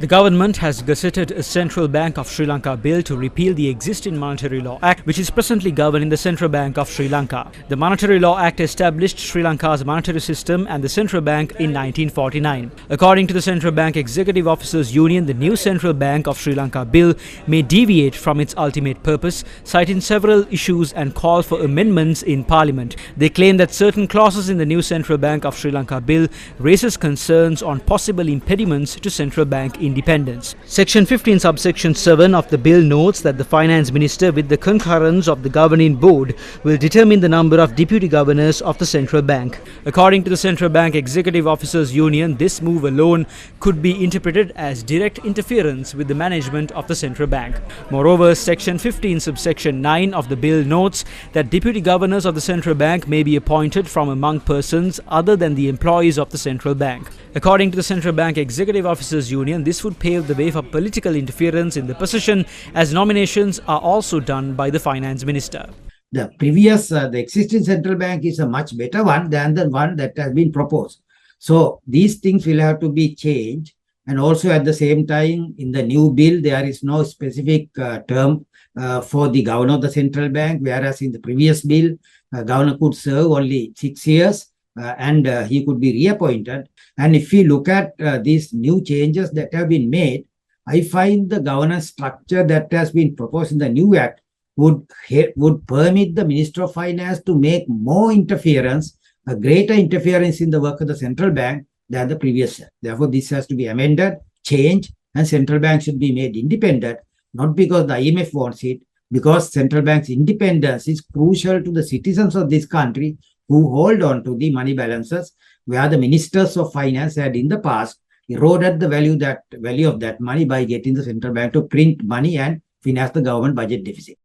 The government has gazetted a Central Bank of Sri Lanka bill to repeal the existing Monetary Law Act, which is presently governing the Central Bank of Sri Lanka. The Monetary Law Act established Sri Lanka's monetary system and the Central Bank in 1949. According to the Central Bank Executive Officers Union, the new Central Bank of Sri Lanka bill may deviate from its ultimate purpose, citing several issues and call for amendments in Parliament. They claim that certain clauses in the new Central Bank of Sri Lanka bill raises concerns on possible impediments to central bank independence. Section 15 subsection 7 of the bill notes that the finance minister, with the concurrence of the governing board, will determine the number of deputy governors of the central bank. According to the Central Bank Executive Officers Union, this move alone could be interpreted as direct interference with the management of the central bank. Moreover, section 15 subsection 9 of the bill notes that deputy governors of the central bank may be appointed from among persons other than the employees of the central bank. According to the Central Bank Executive Officers Union, this would pave the way for political interference in the position, as nominations are also done by the finance minister. The existing central bank is a much better one than the one that has been proposed. So these things will have to be changed. And also at the same time, in the new bill, there is no specific term for the governor of the central bank, whereas in the previous bill, governor could serve only 6 years and he could be reappointed. And if we look at these new changes that have been made, I find the governance structure that has been proposed in the new act would permit the Minister of Finance to make more interference, a greater interference in the work of the central bank than the previous year. Therefore, this has to be amended, changed, and central bank should be made independent, not because the IMF wants it, because central bank's independence is crucial to the citizens of this country who hold on to the money balances, where the ministers of finance had in the past eroded the value of that money by getting the central bank to print money and finance the government budget deficit.